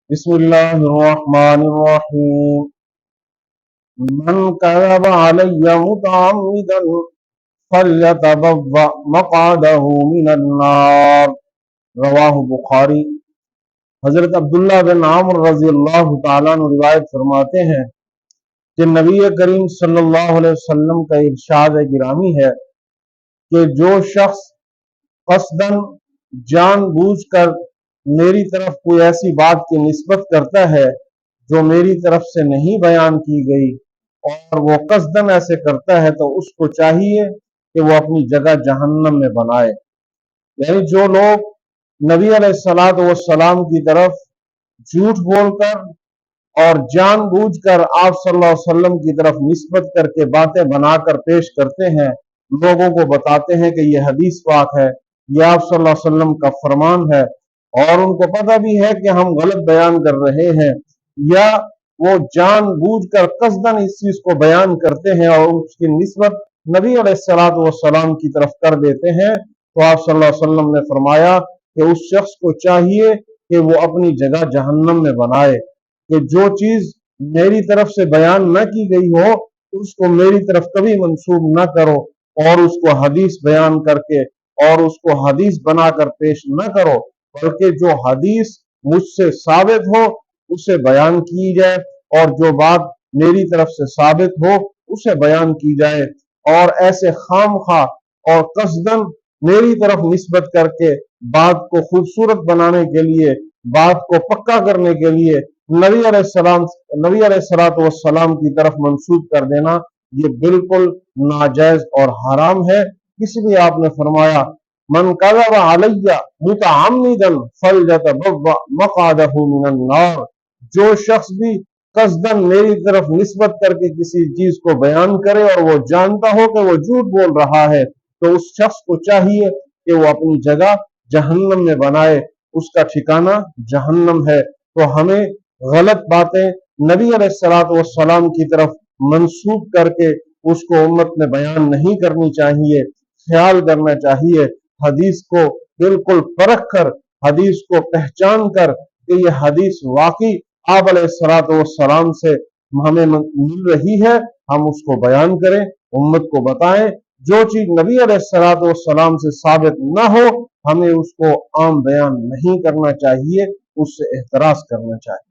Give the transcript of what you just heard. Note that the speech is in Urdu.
بسم اللہ الرحمن الرحیم من كذب علی متعمدا فلیتبوأ مقعدہ من النار، رواہ بخاری۔ حضرت عبداللہ بن عمرو رضی اللہ تعالیٰ عنہ روایت فرماتے ہیں کہ نبی کریم صلی اللہ علیہ وسلم کا ارشاد گرامی ہے کہ جو شخص قصداً جان بوجھ کر میری طرف کوئی ایسی بات کی نسبت کرتا ہے جو میری طرف سے نہیں بیان کی گئی اور وہ قصداً ایسے کرتا ہے تو اس کو چاہیے کہ وہ اپنی جگہ جہنم میں بنائے۔ یعنی جو لوگ نبی علیہ الصلوۃ والسلام کی طرف جھوٹ بول کر اور جان بوجھ کر آپ صلی اللہ علیہ وسلم کی طرف نسبت کر کے باتیں بنا کر پیش کرتے ہیں، لوگوں کو بتاتے ہیں کہ یہ حدیث پاک ہے، یہ آپ صلی اللہ علیہ وسلم کا فرمان ہے، اور ان کو پتہ بھی ہے کہ ہم غلط بیان کر رہے ہیں، یا وہ جان بوجھ کر قصداً اس چیز کو بیان کرتے ہیں اور اس کی نسبت نبی علیہ الصلوۃ والسلام کی طرف کر دیتے ہیں، تو آپ صلی اللہ علیہ وسلم نے فرمایا کہ اس شخص کو چاہیے کہ وہ اپنی جگہ جہنم میں بنائے، کہ جو چیز میری طرف سے بیان نہ کی گئی ہو اس کو میری طرف کبھی منسوب نہ کرو، اور اس کو حدیث بیان کر کے اور اس کو حدیث بنا کر پیش نہ کرو، بلکہ جو حدیث مجھ سے ثابت ہو اسے بیان کی جائے، اور جو بات میری طرف سے ثابت ہو اسے بیان کی جائے، اور ایسے خام خواہ اور قصداً میری طرف نسبت کر کے بات کو خوبصورت بنانے کے لیے، بات کو پکا کرنے کے لیے نبی علیہ الصلوۃ والسلام کی طرف منسوب کر دینا، یہ بالکل ناجائز اور حرام ہے۔ اس لیے آپ نے فرمایا من کذب علی متعمدا فلیتبوأ مقعدہ من النار، جو شخص بھی قصداً میری طرف نسبت کر کے کسی چیز کو بیان کرے اور وہ جانتا ہو کہ وہ جھوٹ بول رہا ہے، تو اس شخص کو چاہیے کہ وہ اپنی جگہ جہنم میں بنائے، اس کا ٹھکانہ جہنم ہے۔ تو ہمیں غلط باتیں نبی علیہ الصلوۃ والسلام کی طرف منسوب کر کے اس کو امت میں بیان نہیں کرنی چاہیے، خیال کرنا چاہیے، حدیث کو بالکل پرکھ کر، حدیث کو پہچان کر کہ یہ حدیث واقعی آپ علیہ الصلوۃ والسلام سے ہمیں مل رہی ہے، ہم اس کو بیان کریں، امت کو بتائیں۔ جو چیز نبی علیہ الصلوۃ والسلام سے ثابت نہ ہو ہمیں اس کو عام بیان نہیں کرنا چاہیے، اس سے احتراز کرنا چاہیے۔